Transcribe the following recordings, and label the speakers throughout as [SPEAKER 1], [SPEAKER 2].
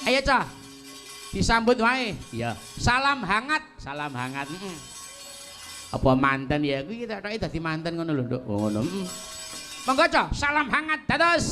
[SPEAKER 1] Ayo Cah. Disambut wae.
[SPEAKER 2] Iya.
[SPEAKER 1] Salam hangat, salam hangat. Apa manten ya kuwi kita tok dadi manten ngono lho, Nduk. Oh ngono. Monggo Cah, salam hangat dados.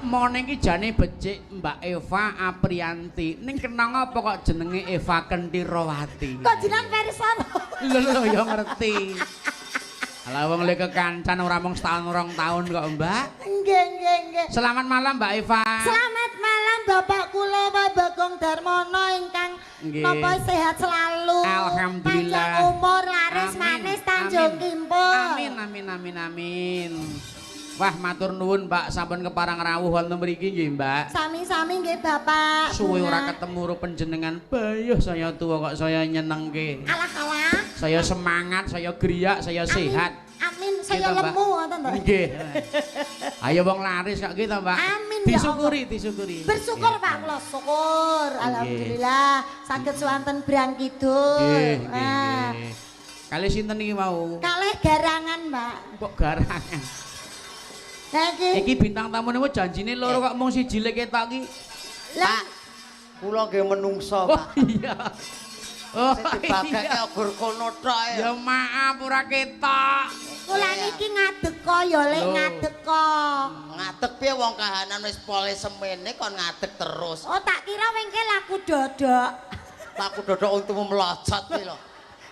[SPEAKER 1] Mone iki jane becik Mbak Eva Aprianti. Ning kenang apa kok jenenge Eva Kentirawati?
[SPEAKER 3] Kok jeneng Persana?
[SPEAKER 1] Lho ya ngerti. Lah wong le kekancan ora mung setahun rong tahun kok, Mbak.
[SPEAKER 3] Nggih.
[SPEAKER 1] Selamat malam Mbak Eva.
[SPEAKER 3] Selamat malam Bapak kula Pak Bagong Darmono ingkang napa sehat selalu.
[SPEAKER 1] Alhamdulillah.
[SPEAKER 3] Panjang umur laris manis Tanjung Kimpul.
[SPEAKER 1] Amin. Wah matur nuwun Mbak sampun keparang rawuh wonten mriki nggih Mbak.
[SPEAKER 3] Sami-sami nggih Bapak.
[SPEAKER 1] Suwe ora ketemu ro panjenengan. Bayuh saya tua kok saya nyenengke.
[SPEAKER 3] Alah.
[SPEAKER 1] Saya semangat, saya griyak, saya sehat.
[SPEAKER 3] Amin, saya
[SPEAKER 1] Mbak.
[SPEAKER 3] lemu ngoten to.
[SPEAKER 1] Nggih. Ayo wong laris kok gitu Mbak.
[SPEAKER 3] Amin ya
[SPEAKER 1] disyukuri.
[SPEAKER 3] Bersyukur Pak kula syukur. Alhamdulillah saged swanten Brang Kidul.
[SPEAKER 1] Nggih. Kalih sinten iki mau?
[SPEAKER 3] Kalih garangan, Mbak.
[SPEAKER 1] Kok garangan? Iki bintang tamu niku janjine loro kok mung siji lek ketok iki.
[SPEAKER 3] Lah,
[SPEAKER 4] kula nggih menungso,
[SPEAKER 1] Pak.
[SPEAKER 4] Pak.
[SPEAKER 1] Iya. Oh,
[SPEAKER 4] Dibagake gur kono tok
[SPEAKER 1] ya maaf ora ketok.
[SPEAKER 3] kula niki ngadeka ya lek ngadeka.
[SPEAKER 4] Ngadeg piye wong kahanan wis pole semene kon ngadeg terus.
[SPEAKER 3] Oh, tak kira wengke laku dodok.
[SPEAKER 4] Aku dodok untumu melocot kuwi lho.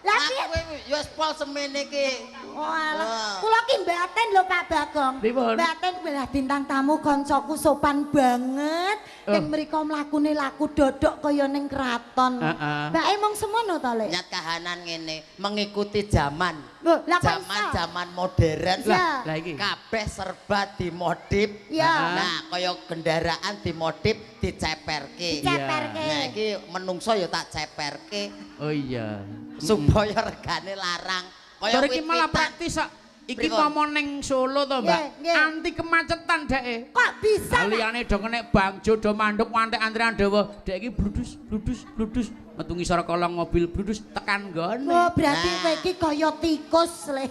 [SPEAKER 3] Lah
[SPEAKER 4] Aku
[SPEAKER 3] piye?
[SPEAKER 4] ya wis pol semene iki.
[SPEAKER 3] Oh, alah. Kula ki mbaten lho Pak Bagong.
[SPEAKER 1] Pripun?
[SPEAKER 3] Mbaten belah bintang tamu koncoku sopan banget. Ning mriko mlakune laku dodok kaya ning kraton. Mbake mong semono to, Lek?
[SPEAKER 4] Nyat kahanan ngene, mengikuti zaman.
[SPEAKER 3] Loh, lah kok iso?
[SPEAKER 4] Zaman modern.
[SPEAKER 3] Lah,
[SPEAKER 1] iki.
[SPEAKER 4] Kabeh serba dimodif.
[SPEAKER 3] Ya.
[SPEAKER 4] Nah, kaya kendaraan dimodif diceperke.
[SPEAKER 3] Diceperke.
[SPEAKER 4] Nah, iki menungso ya tak ceperke
[SPEAKER 1] Oh iya.
[SPEAKER 4] supaya regane larang. Kaya
[SPEAKER 1] Tur iki malah praktis sak. Iki ngomong ning Solo to, Mbak.
[SPEAKER 3] Nggih.
[SPEAKER 1] Anti kemacetan deke.
[SPEAKER 3] Kok bisa?
[SPEAKER 1] Liyane do kenek bangjo do manduk wantek antrian dawa. Dek iki bludus metu ngisor kolong mobil bludus tekan nggone.
[SPEAKER 3] Oh, berarti kowe iki kaya tikus, Le.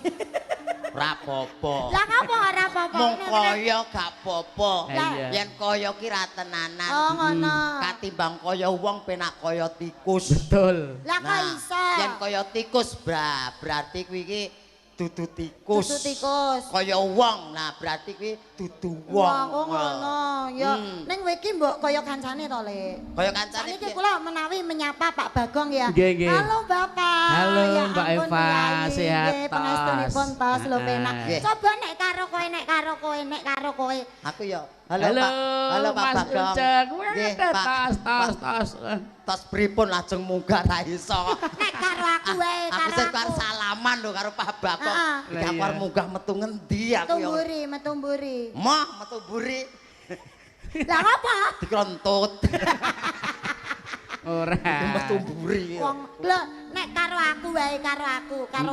[SPEAKER 4] Ora apa-apa.
[SPEAKER 3] Lah ngapa ora apa-apa?
[SPEAKER 4] Mung kaya gak apa-apa.
[SPEAKER 1] Iya.
[SPEAKER 4] Yen kaya ki ra tenanan.
[SPEAKER 3] Oh ngono.
[SPEAKER 4] Katimbang kaya wong penak kaya tikus.
[SPEAKER 1] Betul.
[SPEAKER 3] Lah kok iso?
[SPEAKER 4] Yen kaya tikus, berarti kuwi ki dudu tikus.
[SPEAKER 3] Dudu tikus.
[SPEAKER 4] Kaya wong. Nah, berarti kuwi dudu wong.
[SPEAKER 3] Oh ngono. Ya ning kowe iki mbok kaya kancane to, Le.
[SPEAKER 4] Kaya kancane
[SPEAKER 3] Niki kula menawi menyapa Pak Bagong ya.
[SPEAKER 1] Nggih, nggih.
[SPEAKER 3] Halo Bapak.
[SPEAKER 1] Halo,
[SPEAKER 3] Ya
[SPEAKER 1] Mbak
[SPEAKER 3] ampun,
[SPEAKER 1] Eva.
[SPEAKER 3] Kiai.
[SPEAKER 1] Sehat
[SPEAKER 3] Nggih,
[SPEAKER 1] tos.
[SPEAKER 3] pangestunipun tos lho penak.
[SPEAKER 4] Nggih.
[SPEAKER 3] Coba nek karo kowe.
[SPEAKER 4] Aku ya.
[SPEAKER 1] Halo,
[SPEAKER 4] Halo Pak
[SPEAKER 1] Mas
[SPEAKER 4] Bagong.
[SPEAKER 1] Ucek.
[SPEAKER 4] Nggih, Pak.
[SPEAKER 1] Tas.
[SPEAKER 4] Tas pripun lajeng munggah ra iso.
[SPEAKER 3] Nek karo aku wae,
[SPEAKER 4] Aku
[SPEAKER 3] karo
[SPEAKER 4] sing
[SPEAKER 3] aku.
[SPEAKER 4] karo salaman lho karo Pak Bagong.
[SPEAKER 3] Heeh.
[SPEAKER 4] Iki aku arep munggah metu ngendi aku ya.
[SPEAKER 3] Metu mburi.
[SPEAKER 4] Mah metu buri
[SPEAKER 3] Lah apa?
[SPEAKER 4] dikrontut.
[SPEAKER 1] Ora.
[SPEAKER 4] Metu buri.
[SPEAKER 3] Wong lho nek karo aku wae karo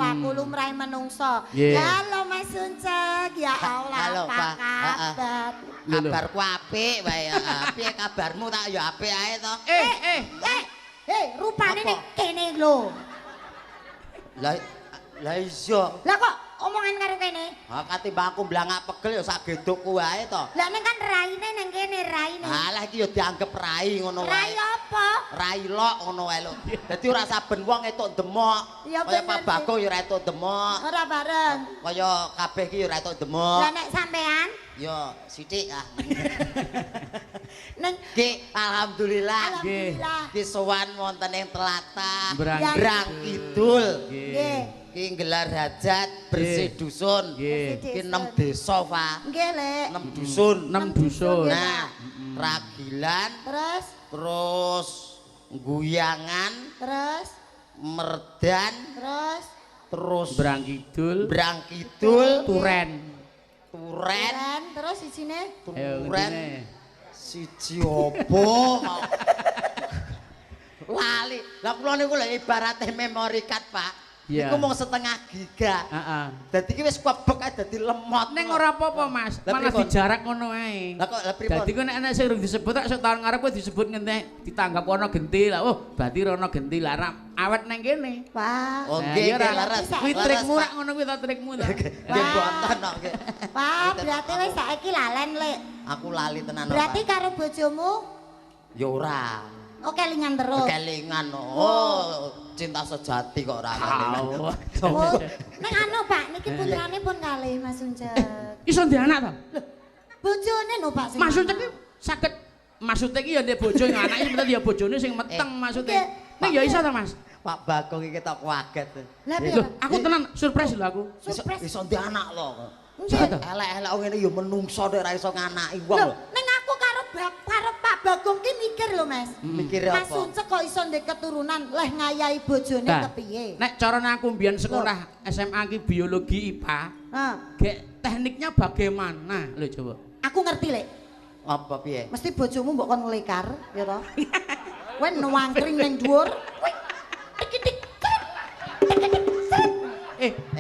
[SPEAKER 3] aku lumrahe menungso.
[SPEAKER 1] Nggih.
[SPEAKER 3] Halo Mas Uncek, ya Allah
[SPEAKER 4] Halo,
[SPEAKER 3] apa
[SPEAKER 4] Pak.
[SPEAKER 3] kabar?
[SPEAKER 4] Kabarku apik wae. Piye kabarmu tak ya apik ae to.
[SPEAKER 3] Rupane
[SPEAKER 4] Apa?
[SPEAKER 3] ning kene lho.
[SPEAKER 4] Lah iya.
[SPEAKER 3] Lah kok omongan karo kene?
[SPEAKER 4] Ha katimbang aku blangak pegel ya sak gedukku wae to.
[SPEAKER 3] Lah ning kan raine ning kene raine.
[SPEAKER 4] Alah iki ya dianggep rai ngono wae.
[SPEAKER 3] Rai apa?
[SPEAKER 4] Rai lok ngono wae lho. Dadi ora saben wong entuk demok.
[SPEAKER 3] Ya
[SPEAKER 4] Kaya
[SPEAKER 3] bener
[SPEAKER 4] Pak Bagong ya ora entuk demok.
[SPEAKER 3] Ora bareng.
[SPEAKER 4] Kaya kabeh iki ya ora entuk demok.
[SPEAKER 3] Lah nek sampean
[SPEAKER 4] Ya sithik ah.
[SPEAKER 3] ning
[SPEAKER 4] Ki alhamdulillah.
[SPEAKER 3] alhamdulillah.
[SPEAKER 4] Ki sowan wonten ing tlatah
[SPEAKER 1] Brang
[SPEAKER 4] Brang Kidul.
[SPEAKER 3] Nggih.
[SPEAKER 4] Ki gelar hajat bersih dusun.
[SPEAKER 1] Nggih.
[SPEAKER 4] Ki 6 desa, Pak.
[SPEAKER 3] Nggih, Lek.
[SPEAKER 4] 6 dusun.
[SPEAKER 1] 6 dusun.
[SPEAKER 4] Nah, Ragilan,
[SPEAKER 3] Terus
[SPEAKER 4] terus Guyangan,
[SPEAKER 3] terus
[SPEAKER 4] Merdan, terus
[SPEAKER 1] Brang Kidul.
[SPEAKER 4] Brang Kidul,
[SPEAKER 1] Turen.
[SPEAKER 4] Turen,
[SPEAKER 3] Turen, terus isine
[SPEAKER 1] Ayo
[SPEAKER 4] Turen,
[SPEAKER 1] ngene.
[SPEAKER 4] siji opo mau lali. Lah kula niku lho ibarate memory card, Pak.
[SPEAKER 1] Iya.
[SPEAKER 4] Iku mung setengah giga.
[SPEAKER 1] Heeh.
[SPEAKER 4] Dadi ki wis kebek ae dadi lemot.
[SPEAKER 1] Ning ora apa-apa, Mas.
[SPEAKER 4] Lah
[SPEAKER 1] Malah
[SPEAKER 4] pripun?
[SPEAKER 1] dijarak ngono ae.
[SPEAKER 4] Lah kok lah pripun?
[SPEAKER 1] Dadi kok nek ana sing urung disebut tak sok tahun ngarep kok disebut ngene ditanggap ana genti lah. Oh, berarti rono genti lah ra awet nang kene.
[SPEAKER 3] Pak.
[SPEAKER 4] Oh,
[SPEAKER 1] Nah,
[SPEAKER 4] nggih,
[SPEAKER 1] iya,
[SPEAKER 4] nggih,
[SPEAKER 1] Ra.
[SPEAKER 4] laras.
[SPEAKER 1] Kuwi
[SPEAKER 4] Laras,
[SPEAKER 1] trikmu
[SPEAKER 4] Pak.
[SPEAKER 1] rak ngono kuwi ta trikmu ta.
[SPEAKER 4] Nggih mboten kok nggih.
[SPEAKER 3] Pak, berarti wis saiki lalen, Lek.
[SPEAKER 4] Aku lali tenan.
[SPEAKER 3] Berarti
[SPEAKER 4] Pak.
[SPEAKER 3] karo bojomu
[SPEAKER 4] Ya ora.
[SPEAKER 3] oh kelingan terus.
[SPEAKER 4] Kelingan. Oh, cinta sejati kok ora kelingan.
[SPEAKER 3] Oh, ning anu, Pak, niki putrane pun kalih Mas Uncek.
[SPEAKER 1] Iso ndek anak ta?
[SPEAKER 3] Bojone lho, Pak. sing
[SPEAKER 1] Maksudnya
[SPEAKER 3] lanang.
[SPEAKER 1] ki saged maksudnya ki ya ndek bojo yang anake sebenarnya ya bojone sing meteng maksudnya.
[SPEAKER 3] Nggih.
[SPEAKER 1] Ning ya iso ta, Mas?
[SPEAKER 4] Pak Bagong iki tak kaget.
[SPEAKER 3] Lah piye?
[SPEAKER 1] Loh, aku tenan surprise lho aku.
[SPEAKER 3] Surprise.
[SPEAKER 4] Iso ndek anak lho.
[SPEAKER 3] Nggih.
[SPEAKER 4] Elek-elek ngene ya menungso nek ora iso nganaki wong
[SPEAKER 3] Lho,
[SPEAKER 4] lho.
[SPEAKER 3] ning aku karo Pak Bagong ki mikir lho, Mas.
[SPEAKER 4] Mikire
[SPEAKER 3] Mas
[SPEAKER 4] apa?
[SPEAKER 3] Uncek kok iso ndek keturunan leh ngayahi bojone
[SPEAKER 1] Nah,
[SPEAKER 3] kepiye?
[SPEAKER 1] nek carane aku mbiyen sekolah SMA ki biologi IPA,
[SPEAKER 3] Heeh.
[SPEAKER 1] gek tekniknya bagaimana? Lho coba.
[SPEAKER 3] Aku ngerti, Lek.
[SPEAKER 4] Apa piye?
[SPEAKER 3] Mesti bojomu mbok kon nglekar, ya toh? Kowe nuwangkring ning dhuwur. Kowe tik-tik.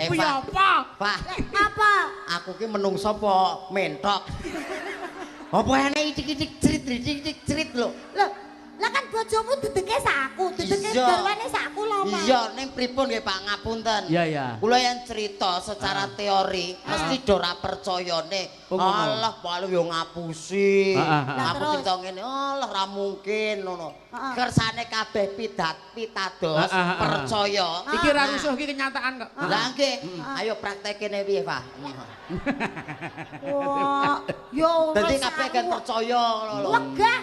[SPEAKER 1] Kuwi
[SPEAKER 4] Pak.
[SPEAKER 1] apa?
[SPEAKER 4] Pak,
[SPEAKER 3] Apa?
[SPEAKER 4] aku ki menungso apa mentok? Apa enek itik-itik cerit lho.
[SPEAKER 3] Lho, lah kan bojomu dudeke sakku, dudeke
[SPEAKER 4] Iya.
[SPEAKER 3] garwane sakku lho, Pak.
[SPEAKER 4] Iya, ning pripun nggih Pak ngapunten.
[SPEAKER 1] Iya, iya.
[SPEAKER 4] Kula yang cerita secara teori mesti do ora percayane.
[SPEAKER 1] Oh, ngono.
[SPEAKER 4] Allah palu yo ngapusi.
[SPEAKER 3] Lah,
[SPEAKER 4] Aku
[SPEAKER 3] terus?
[SPEAKER 4] cerita ngene, Allah ra mungkin ngono.
[SPEAKER 3] Heeh.
[SPEAKER 4] Kersane kabeh pitados percaya.
[SPEAKER 1] Iki ra rusuh iki kenyataan kok.
[SPEAKER 4] Lah nggih, ayo praktekne piye, Pak?
[SPEAKER 3] Wah, yo
[SPEAKER 4] Dadi kabeh kan percaya ngono lho.
[SPEAKER 3] Wegah.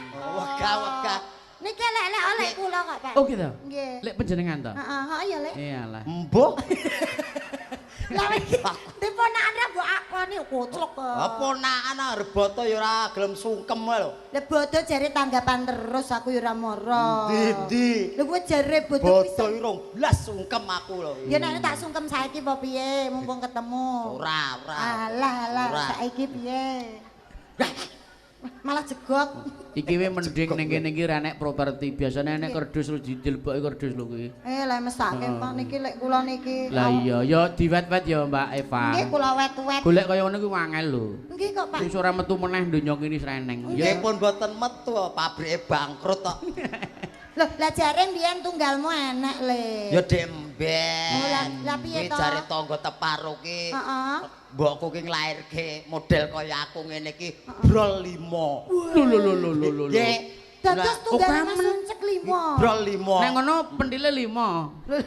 [SPEAKER 4] Wegah.
[SPEAKER 3] Niki lek oleh kula kok, Pak.
[SPEAKER 1] Oh gitu.
[SPEAKER 3] Nggih.
[SPEAKER 1] Lek panjenengan to?
[SPEAKER 3] Heeh, ya, Lek.
[SPEAKER 1] Iyalah.
[SPEAKER 4] Mbok.
[SPEAKER 3] Lah iki diponakan ra mbok akoni koclok kok.
[SPEAKER 4] Apa nakan reboto ya ora gelem sungkem wae lho.
[SPEAKER 3] Lah bodo jare tanggapan terus aku ya ora moro.
[SPEAKER 4] Ndi?
[SPEAKER 3] Lha kuwi jare bodo
[SPEAKER 4] Boto
[SPEAKER 3] pisan.
[SPEAKER 4] iki rong blas sungkem aku lho.
[SPEAKER 3] Ya nek tak sungkem saiki apa piye mumpung ketemu.
[SPEAKER 4] Ora.
[SPEAKER 3] Alah,
[SPEAKER 4] Ora.
[SPEAKER 3] saiki piye? Malah jegok.
[SPEAKER 1] Iki we mending ning kene iki ra nek properti. Biasane nek kerdus lu dileboki kerdus lho kuwi.
[SPEAKER 3] Lah mesake kok niki lek kula niki.
[SPEAKER 1] Lah iya, ya diwet-wet ya Mbak Eva.
[SPEAKER 3] Nggih kula wet-wet.
[SPEAKER 1] Golek kaya ngono kuwi wangel lho.
[SPEAKER 3] Nggih kok, Pak.
[SPEAKER 1] Wis ora metu meneh donya kene sreneng.
[SPEAKER 4] Nggih pun mboten metu pabrike bangkrut kok.
[SPEAKER 3] Loh, lah jare mbiyen tunggalmu enek le.
[SPEAKER 4] Ya demben.
[SPEAKER 3] Oh, lah piye
[SPEAKER 4] Kuwi
[SPEAKER 3] to?
[SPEAKER 4] jare tangga teparo ki.
[SPEAKER 3] Heeh.
[SPEAKER 4] Mbokku ki nglairke model kaya aku ngene iki brol 5.
[SPEAKER 1] Lho.
[SPEAKER 4] Nggih.
[SPEAKER 3] Dados tunggal
[SPEAKER 1] Oh,
[SPEAKER 3] Mas Uncek 5.
[SPEAKER 4] Brol 5.
[SPEAKER 1] Nek ngono pendile 5.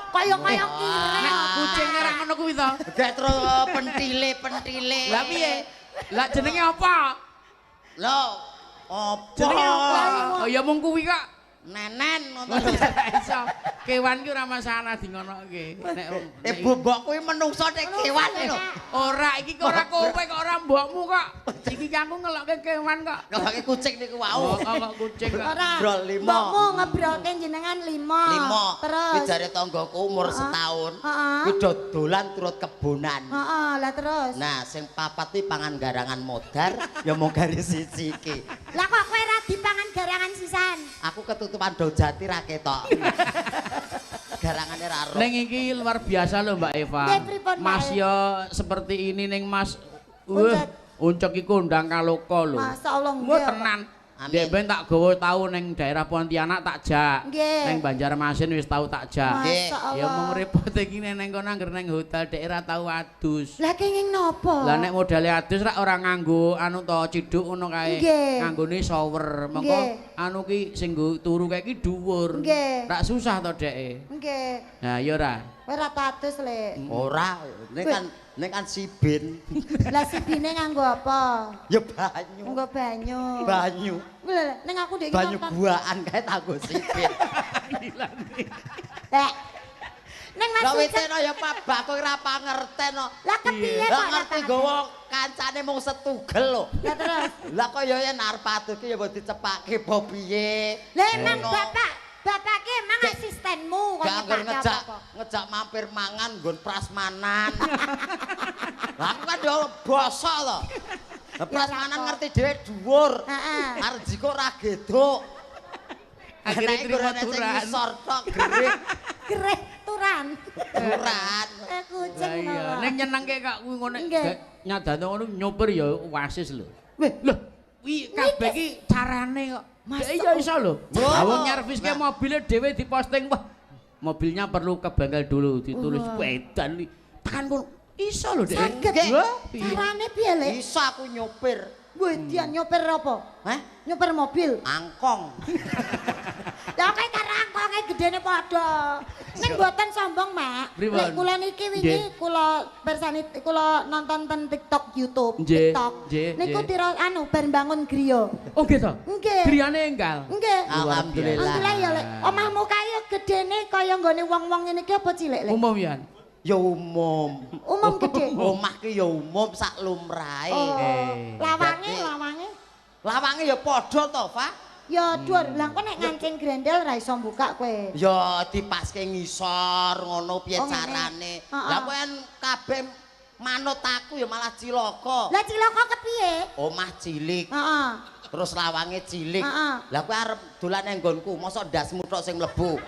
[SPEAKER 3] Kaya kira.
[SPEAKER 1] Nek kucing ora ngono kuwi to.
[SPEAKER 4] Gek terus pentile.
[SPEAKER 1] Lah piye? Lah jenenge apa?
[SPEAKER 4] Lho, apa?
[SPEAKER 1] Jenenge apa? Oh ya mung kuwi kok.
[SPEAKER 4] Nenen ngono.
[SPEAKER 1] Iso. Kewan ki ora masalah di ngonoke. Nek
[SPEAKER 4] Mbok kuwi menungso nek kewan lho.
[SPEAKER 1] ora iki kok ora kowe kok ora mbokmu kok. Iki aku ngelokke kewan kok.
[SPEAKER 4] Ngelokke kucing niku wau.
[SPEAKER 1] Kok kucing kok.
[SPEAKER 3] Ora.
[SPEAKER 4] Brol 5.
[SPEAKER 3] Mbokmu ngebroke jenengan 5.
[SPEAKER 4] 5.
[SPEAKER 3] Terus.
[SPEAKER 4] Ki jare tanggaku umur setahun.
[SPEAKER 3] Heeh.
[SPEAKER 4] Ki dodolan turut kebonan.
[SPEAKER 3] Heeh, lah terus.
[SPEAKER 4] Nah, sing papat iki pangan garangan modar, ya mung garis siji iki.
[SPEAKER 3] Lah kok kowe ora dipangan garangan sisan?
[SPEAKER 4] Aku ketutupan do jati ra ketok. Garangane ra ro.
[SPEAKER 1] Neng iki luar biasa loh Mbak Eva.
[SPEAKER 3] Nggih, pripun, Mbak
[SPEAKER 1] Mas
[SPEAKER 3] Eva?
[SPEAKER 1] yo seperti ini neng Mas.
[SPEAKER 3] Uncek.
[SPEAKER 1] Uncek iku ndang kaloko lho.
[SPEAKER 3] Masyaallah
[SPEAKER 1] Wah
[SPEAKER 3] nggih.
[SPEAKER 1] tenan.
[SPEAKER 4] Amin.
[SPEAKER 1] Dek ben tak gawa tau neng daerah Pontianak tak jak.
[SPEAKER 3] Nggih.
[SPEAKER 1] Neng Banjarmasin wis tau tak jak.
[SPEAKER 4] Nggih.
[SPEAKER 3] Masyaallah.
[SPEAKER 1] Ya mung repot iki neng kono angger neng hotel daerah tau adus.
[SPEAKER 3] Lah kenging napa?
[SPEAKER 1] Lah nek modale adus rak ora nganggo anu to ciduk ngono kae.
[SPEAKER 3] Nggih.
[SPEAKER 1] Nganggone shower. Mengko
[SPEAKER 3] Nggih.
[SPEAKER 1] anu ki sing nggo turu kae ki dhuwur.
[SPEAKER 3] Nggih.
[SPEAKER 1] Rak susah to deke.
[SPEAKER 3] Nggih.
[SPEAKER 1] Nah ya ora.
[SPEAKER 3] Kowe ora tatus le.
[SPEAKER 4] Ora, nek kan sibin.
[SPEAKER 3] Lah sibine nganggo apa?
[SPEAKER 4] Ya banyu.
[SPEAKER 3] Nganggo banyu.
[SPEAKER 4] Banyu.
[SPEAKER 3] Lha ning aku ndek iki
[SPEAKER 4] Banyu
[SPEAKER 3] nonton.
[SPEAKER 4] buaan kae tanggo sibin.
[SPEAKER 3] Lah. Ning Mas
[SPEAKER 4] Lah
[SPEAKER 3] Ucek.
[SPEAKER 4] weteno ya Pak kowe ora pangerten kok.
[SPEAKER 3] Lah kepiye
[SPEAKER 4] Lah
[SPEAKER 3] kok
[SPEAKER 4] ngerti
[SPEAKER 3] datang?
[SPEAKER 4] gowo kancane mung setugel lho.
[SPEAKER 3] Lah terus.
[SPEAKER 4] Lah kaya yen arep aduke ya mbok dicepake apa piye.
[SPEAKER 3] Lah emang
[SPEAKER 4] Ngono.
[SPEAKER 3] bapak ki emang asistenmu kok
[SPEAKER 4] Gak anggar
[SPEAKER 3] nyepake apa?
[SPEAKER 4] ngejak mampir mangan nggon prasmanan. Lah aku kan yo bosok to. Lah prasmanan
[SPEAKER 3] apa?
[SPEAKER 4] ngerti dhewe dhuwur.
[SPEAKER 3] Heeh.
[SPEAKER 4] Arep jiko ra geduk.
[SPEAKER 1] Akhirnya
[SPEAKER 4] Nek
[SPEAKER 1] terima
[SPEAKER 4] gorene sing
[SPEAKER 1] turan.
[SPEAKER 4] ngisor tok gerih
[SPEAKER 3] Gereh turan.
[SPEAKER 4] turan.
[SPEAKER 3] Kucing
[SPEAKER 1] Lah iya,
[SPEAKER 3] malah.
[SPEAKER 1] ning nyenengke kak kuwi ngono
[SPEAKER 3] Nggih.
[SPEAKER 1] nyadano ngono nyopir ya wasis lho.
[SPEAKER 3] Weh,
[SPEAKER 1] Lho, kuwi kabeh iki carane kok.
[SPEAKER 3] Mas,
[SPEAKER 1] Iya iso lho.
[SPEAKER 4] Oh.
[SPEAKER 1] Awang nyerviske mobilnya dhewe diposting, wah. Mobilnya perlu ke bengkel dulu, ditulis wedan iki. Tekan kono iso lho, Dek.
[SPEAKER 3] Saged.
[SPEAKER 1] Wah, piye?
[SPEAKER 3] Carane piye, Le?
[SPEAKER 4] Iso aku nyopir.
[SPEAKER 3] Weh, dia nyopir apa?
[SPEAKER 4] Hah?
[SPEAKER 3] Nyopir mobil.
[SPEAKER 4] Angkong.
[SPEAKER 3] Lah kae karo angkonge gedene padha. Ning mboten sombong, Mak.
[SPEAKER 1] Pripun?
[SPEAKER 3] Lek kula niki wingi
[SPEAKER 1] Nggih.
[SPEAKER 3] kula nonton ten TikTok YouTube,
[SPEAKER 1] Nggih,
[SPEAKER 3] TikTok.
[SPEAKER 1] nggih,
[SPEAKER 3] Niku
[SPEAKER 1] nggih.
[SPEAKER 3] tiro anu bar bangun griya.
[SPEAKER 1] Oh gitu.
[SPEAKER 3] Nggih.
[SPEAKER 1] Griyane enggal.
[SPEAKER 3] Nggih.
[SPEAKER 4] Alhamdulillah.
[SPEAKER 3] Alhamdulillah ya, Lek. Omahmu kae gedene kaya nggone wong-wong ngene iki apa cilik, Lek?
[SPEAKER 1] Umum ya.
[SPEAKER 4] Ya umum.
[SPEAKER 3] Umum gede.
[SPEAKER 4] Omah ki ya umum sak lumrahe.
[SPEAKER 3] Oh, lawange,
[SPEAKER 4] Jadi-
[SPEAKER 3] lawange.
[SPEAKER 4] Lawange ya padha to, Pak.
[SPEAKER 3] Ya dhuwur, lah kok nek ngancing grendel ra iso buka kowe.
[SPEAKER 4] Ya dipaske ngisor ngono piye
[SPEAKER 3] Oh, ngene.
[SPEAKER 4] carane.
[SPEAKER 3] Heeh.
[SPEAKER 4] Lah kowe kan kabeh manut aku ya malah cilaka.
[SPEAKER 3] Lah cilaka kepiye?
[SPEAKER 4] Omah cilik,
[SPEAKER 3] Heeh.
[SPEAKER 4] terus lawange cilik.
[SPEAKER 3] Heeh.
[SPEAKER 4] Lah kowe arep dolan nang nggonku, mosok ndasmu tok sing mlebu.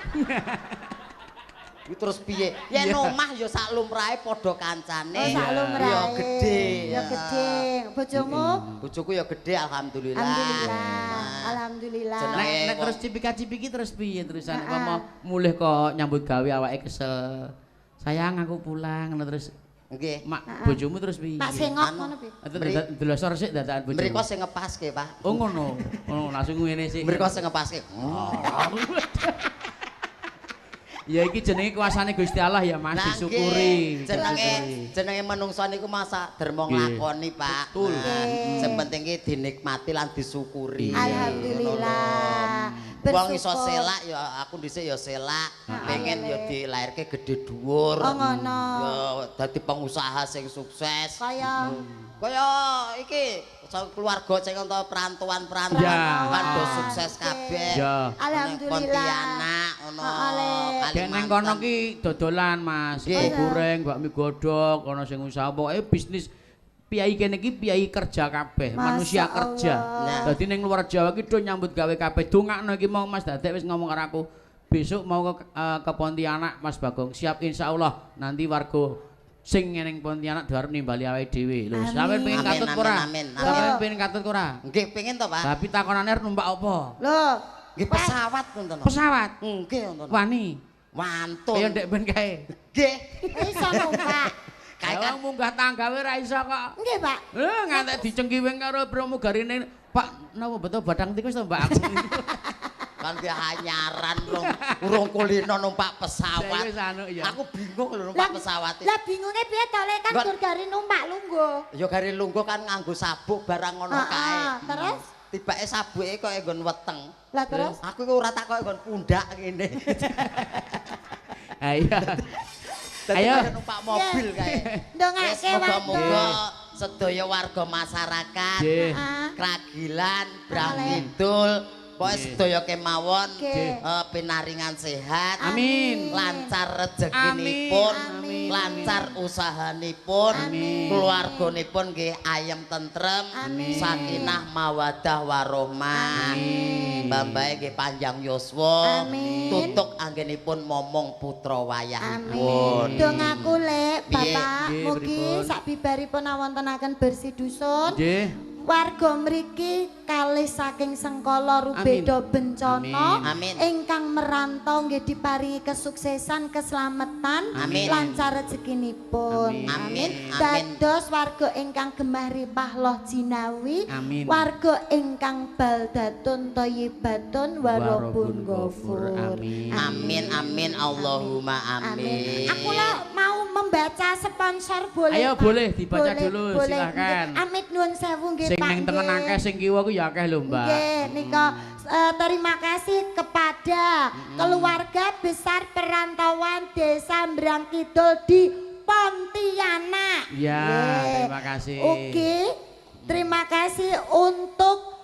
[SPEAKER 4] Iki terus piye? Yen omah ya sak lumrahe padha kancane.
[SPEAKER 3] Oh, sak lumrahe.
[SPEAKER 4] Ya gede.
[SPEAKER 3] Ya gede. Bojomu?
[SPEAKER 4] Bojoku ya gede alhamdulillah.
[SPEAKER 3] Alhamdulillah. Alhamdulillah.
[SPEAKER 4] Jenenge-
[SPEAKER 1] Nek terus cipika-cipiki terus piye terusan
[SPEAKER 3] Heeh.
[SPEAKER 1] mau mulih kok nyambut gawe awake kesel. Sayang aku pulang ngono terus
[SPEAKER 4] Nggih.
[SPEAKER 1] mak bojomu terus piye?
[SPEAKER 3] Pak sengok
[SPEAKER 4] Anu.
[SPEAKER 3] ngono piye?
[SPEAKER 1] Delosor sik dadakan bojomu.
[SPEAKER 4] Mriko sing ngepaske, Pak.
[SPEAKER 1] Oh ngono. Oh langsung ngene sih.
[SPEAKER 4] Mriko sing ngepaske.
[SPEAKER 1] Ya iki jenenge kuasane Gusti Allah ya Mas,
[SPEAKER 4] Nah,
[SPEAKER 1] disyukuri.
[SPEAKER 4] nggih. jenenge
[SPEAKER 1] Disyukuri.
[SPEAKER 4] jenenge menungso niku masa derma
[SPEAKER 1] Nggih.
[SPEAKER 4] nglakoni, Pak.
[SPEAKER 1] Betul.
[SPEAKER 4] Nah,
[SPEAKER 3] Nggih.
[SPEAKER 4] sing penting ki dinikmati lan disyukuri.
[SPEAKER 3] Alhamdulillah.
[SPEAKER 4] Wong iso
[SPEAKER 3] Bersyukur.
[SPEAKER 4] selak ya aku dhisik ya selak, pengen
[SPEAKER 3] iya,
[SPEAKER 4] ya
[SPEAKER 3] Le.
[SPEAKER 4] dilairke gede dhuwur.
[SPEAKER 3] Oh, ngono.
[SPEAKER 4] Ya dadi pengusaha sing sukses.
[SPEAKER 3] Kaya
[SPEAKER 4] Kaya iki keluarga sing entuk perantuan-perantuan
[SPEAKER 1] Ya.
[SPEAKER 4] kan do sukses kabeh.
[SPEAKER 1] Ya.
[SPEAKER 3] Alhamdulillah.
[SPEAKER 4] Pontianak ngono.
[SPEAKER 3] Heeh, Le.
[SPEAKER 1] Dek neng kono ki dodolan Mas,
[SPEAKER 4] Nggih.
[SPEAKER 1] sego goreng, bakmi godhog, ana sing usaha pokoke bisnis piyai kene iki piyai kerja kabeh,
[SPEAKER 3] Masya
[SPEAKER 1] manusia kerja.
[SPEAKER 3] Allah.
[SPEAKER 1] Dadi ning luar Jawa ki do nyambut gawe kabeh. Dongakno iki mau Mas Dadek wis ngomong karo aku. Besok mau ke Pontianak Mas Bagong. Siap insyaallah nanti warga sing ning Pontianak do arep nimbali awake dhewe. Lho,
[SPEAKER 3] Amin.
[SPEAKER 1] sampeyan pengen
[SPEAKER 4] Amin,
[SPEAKER 1] katut
[SPEAKER 4] amin,
[SPEAKER 1] ora?
[SPEAKER 4] amin, amin.
[SPEAKER 1] Sampeyan pengen katut ora?
[SPEAKER 4] Nggih pengen to, Pak?
[SPEAKER 1] Tapi takonane arep numpak apa?
[SPEAKER 3] Loh,
[SPEAKER 4] Nggih pesawat ngoten.
[SPEAKER 1] Pesawat.
[SPEAKER 4] Nggih ngoten.
[SPEAKER 1] Wani.
[SPEAKER 4] Wantun.
[SPEAKER 1] Kaya ndek ben kae.
[SPEAKER 4] Nggih.
[SPEAKER 3] Iso numpak.
[SPEAKER 1] Kayak munggah tangga wae ra iso kok.
[SPEAKER 3] Nggih, Pak.
[SPEAKER 1] Ngantek dicengkiwing karo pramugarine, Pak, napa betul badang tikus to Mbak aku.
[SPEAKER 4] Kan dia hanyaran urung kulino numpak pesawat.
[SPEAKER 1] Wis anu ya.
[SPEAKER 4] Aku bingung lho numpak pesawat.
[SPEAKER 3] Lah bingunge piye to lek kan tur gari numpak lungguh.
[SPEAKER 4] Ya gari lungguh kan nganggo sabuk barang ngono kae.
[SPEAKER 3] Terus
[SPEAKER 4] Tibake sabuke kok nggon weteng.
[SPEAKER 3] lah terus
[SPEAKER 4] Aku kok ora takoke nggon pundak ngene.
[SPEAKER 1] Ayo.
[SPEAKER 4] Ayo numpak mobil kae.
[SPEAKER 3] Ndongake
[SPEAKER 4] Moga-moga sedaya warga masyarakat Kragilan, Brangkidul pokoke sedaya kemawon pinaringan sehat.
[SPEAKER 1] Amin.
[SPEAKER 4] Lancar rezekinipun, lancar usahanipun, keluarganipun nggih ayem tentrem, sakinah mawaddah warahmah. Mbah-mbahe nggih panjang yuswa, tutuk anggenipun momong putra wayahipun.
[SPEAKER 3] Dongaku lek Bapak mugi sak bibaripun awontenaken bersih dusun.
[SPEAKER 1] Nggih.
[SPEAKER 3] Warga mriki kalih saking sengkala rubeda bencana ingkang merantau nggih diparingi kesuksesan, keselamatan, lancar rezekinipun.
[SPEAKER 4] Amin.
[SPEAKER 3] Dados warga ingkang gemah ripah loh jinawi, warga ingkang baldatun thayyibatun warabun ghafur.
[SPEAKER 4] Amin amin Allahumma amin.
[SPEAKER 3] Aku lah mau membaca sponsor boleh.
[SPEAKER 1] Ayo
[SPEAKER 3] Pak?
[SPEAKER 1] boleh dibaca dulu silakan.
[SPEAKER 3] Amit nuwun sewu nggih
[SPEAKER 1] Sing
[SPEAKER 3] Pak.
[SPEAKER 1] ning tengen akeh sing kiwa ku ya akeh lho, Mbak.
[SPEAKER 3] Nggih, nika terima kasih kepada keluarga besar perantauan Desa Mbrang Kidul di Pontianak.
[SPEAKER 1] Ya, terima kasih.
[SPEAKER 3] Oke. Terima kasih untuk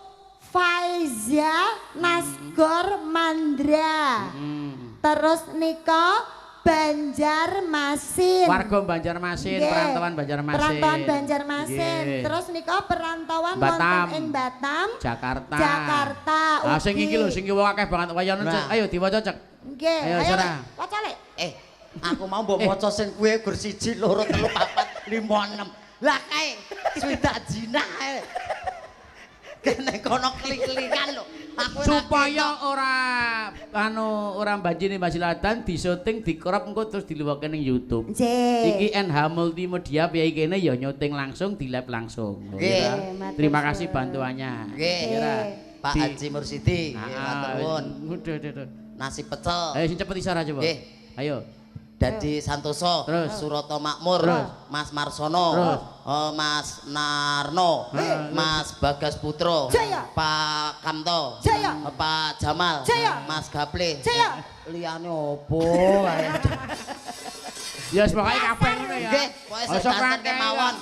[SPEAKER 3] Faiza Nasgor Mandra. Terus nika Banjarmasin.
[SPEAKER 1] Warga Banjarmasin, perantauan Banjarmasin.
[SPEAKER 3] Perantauan Banjarmasin. Terus nika perantauan wonten ing Batam,
[SPEAKER 1] Jakarta.
[SPEAKER 3] Jakarta.
[SPEAKER 1] Ah sing iki lho sing kiwa akeh banget wayahe. Ayo diwaca cek.
[SPEAKER 3] Nggih.
[SPEAKER 1] Ayo Sarah.
[SPEAKER 3] Waca lek.
[SPEAKER 4] Aku mau mbok maca sing kuwe gur 1 2 3 4 5 6. Lah kae swidak jinah ae. Kene kono klik-klikan lho.
[SPEAKER 1] Supaya ora banjine Basiladan disyuting dikrop engko terus diluwake ning YouTube. Iki NH Multimedia piye kene ya nyuting langsung, di-live langsung. Terima kasih bantuannya.
[SPEAKER 4] Nggih. Pak Haji Mursidi, matur nuwun. Nasi pecel.
[SPEAKER 1] Ayo sing cepet isara coba.
[SPEAKER 4] Nggih.
[SPEAKER 1] Ayo.
[SPEAKER 4] Dadi Santoso, Suroto Makmur, Mas Marsono, Mas Narno, Mas Bagas Putro, Pak Kamto, Pak Jamal, Mas Gaple. Liyane opo kae?
[SPEAKER 1] Ya pokoke kabeh ngono ya.
[SPEAKER 4] Nggih, pokoke sedanten kemawon.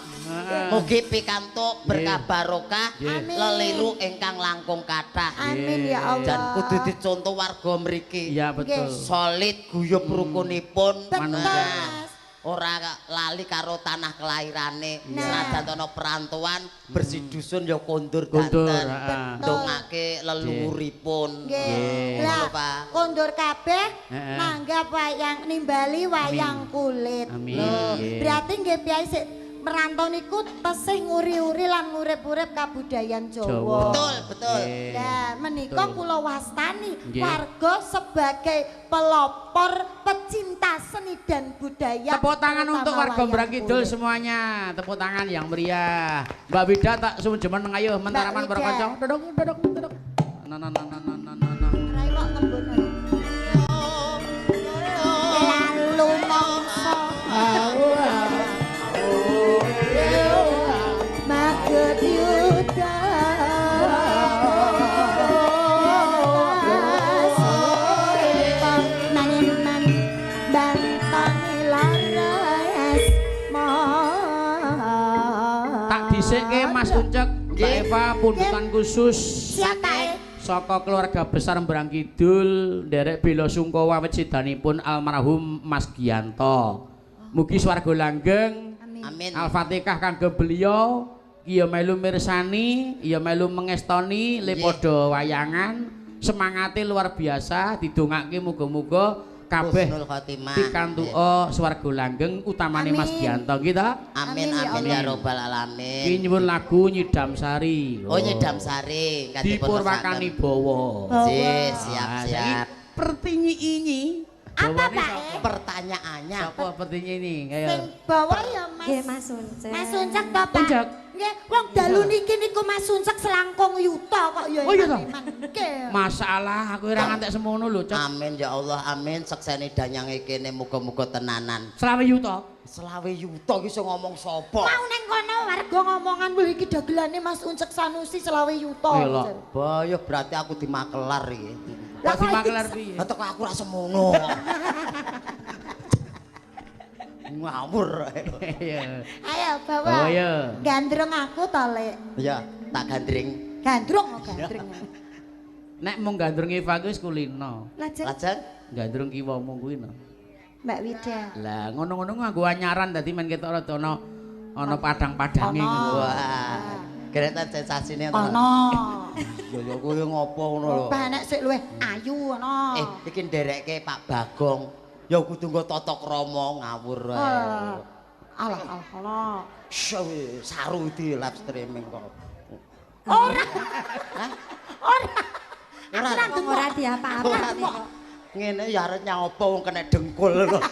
[SPEAKER 4] Mugi pikantuk berkah barokah, leliru ingkang langkung kathah.
[SPEAKER 3] Amin ya Allah.
[SPEAKER 4] Dan kudu dicontoh warga mriki.
[SPEAKER 1] Iya betul.
[SPEAKER 4] Solid guyub rukunipun.
[SPEAKER 3] Betul.
[SPEAKER 4] Ora lali karo tanah kelahirane. Senajan ana perantauan bersih dusun ya kondur ganten. Ndongake leluhuripun.
[SPEAKER 3] Nggih. Lah kondur kabeh nanggap wayang nimbali wayang kulit.
[SPEAKER 1] Amin.
[SPEAKER 3] Berarti nggih piyai sik merantau niku tesih nguri-uri lan ngurip-urip kabudayan Jawa.
[SPEAKER 4] Betul.
[SPEAKER 3] Nah, menika kula wastani warga sebagai pelopor pecinta seni dan budaya.
[SPEAKER 1] Tepuk tangan untuk warga Mbrang Kidul semuanya. Tepuk tangan yang meriah. Mbak Wida tak sumejemen ayo mentaraman para kanca. Duduk.
[SPEAKER 3] Rai kok ngembun. Lalu mongso. Maget yuda manin bantani laras
[SPEAKER 1] Tak dhisike Mas Uncek, Mbak Eva pundukan khusus
[SPEAKER 3] siapa
[SPEAKER 1] saka keluarga besar Mbrang Kidul nderek bela sungkawa wecidanipun almarhum Mas Giyanto. Mugi swarga langgeng.
[SPEAKER 4] Amin.
[SPEAKER 1] Al-Fatihah kangge beliau, iya melu mirsani, iya melu mengestoni le padha wayangan. Semangate luar biasa, didongake muga-muga kabeh
[SPEAKER 4] husnul khotimah.
[SPEAKER 1] pikantuka swarga langgeng utamane Mas Dianto nggih ta?
[SPEAKER 4] Amin amin ya robbal alamin.
[SPEAKER 1] Ki nyuwun lagu Nyidam Sari.
[SPEAKER 4] Oh Nyidam Sari
[SPEAKER 1] dipurwakani bawa.
[SPEAKER 4] Nggih, siap-siap.
[SPEAKER 1] Pertinyi
[SPEAKER 3] Apa Pak?
[SPEAKER 4] Pertanyaannya
[SPEAKER 1] Sapa pertinyi ini?
[SPEAKER 3] Sing bawa ya Mas.
[SPEAKER 2] Nggih Mas Uncek.
[SPEAKER 3] Mas Uncek to Pak.
[SPEAKER 1] Uncek.
[SPEAKER 3] Nggih, wong dalu niki niku Mas Uncek selangkung yuta kok ya.
[SPEAKER 1] Oh iya to?
[SPEAKER 3] Nggih.
[SPEAKER 1] Masalah aku ora ngantek semono lho, Cek.
[SPEAKER 4] amin ya Allah amin sekseni danyange kene muga-muga tenanan.
[SPEAKER 1] 20 yuta.
[SPEAKER 4] 20 yuta ki iso ngomong sapa?
[SPEAKER 3] Mau ning kono warga ngomongan lho iki dagelane Mas Uncek Sanusi 20 yuta.
[SPEAKER 1] Iya lho.
[SPEAKER 4] Bayuh berarti aku dimakelar iki.
[SPEAKER 1] Kok dimakelar piye?
[SPEAKER 4] Lah aku ora semono. Ngawur.
[SPEAKER 1] Iya.
[SPEAKER 3] Ayo bawa.
[SPEAKER 1] Oh iya.
[SPEAKER 3] Gandrung aku to, Lek.
[SPEAKER 4] Ya, tak gandring.
[SPEAKER 3] Gandrung kok gandrung.
[SPEAKER 1] Nek mung gandrung Eva kuwi wis kulino.
[SPEAKER 3] Lajeng
[SPEAKER 4] Lajeng
[SPEAKER 1] Gandrung kiwamu kuwi no.
[SPEAKER 3] Mbak Wida.
[SPEAKER 1] Lah ngono-ngono nganggo anyaran dadi men ketok rada ana padang-padange ngono.
[SPEAKER 4] wah. Keretan sensasine to.
[SPEAKER 3] Ono.
[SPEAKER 4] Ya kuwi ngopo ngono lho.
[SPEAKER 3] Mbah nek sik luwih ayu ono.
[SPEAKER 4] Iki nderekke Pak Bagong. Ya kudu nggo tata krama ngawur wae.
[SPEAKER 3] Alah alah.
[SPEAKER 4] Saru di live streaming kok.
[SPEAKER 3] Ora.
[SPEAKER 4] Hah?
[SPEAKER 3] Ora.
[SPEAKER 4] Ora.
[SPEAKER 2] Ora diapa-apane kok.
[SPEAKER 4] Ngene ya arep nyapa wong kena dengkul kok.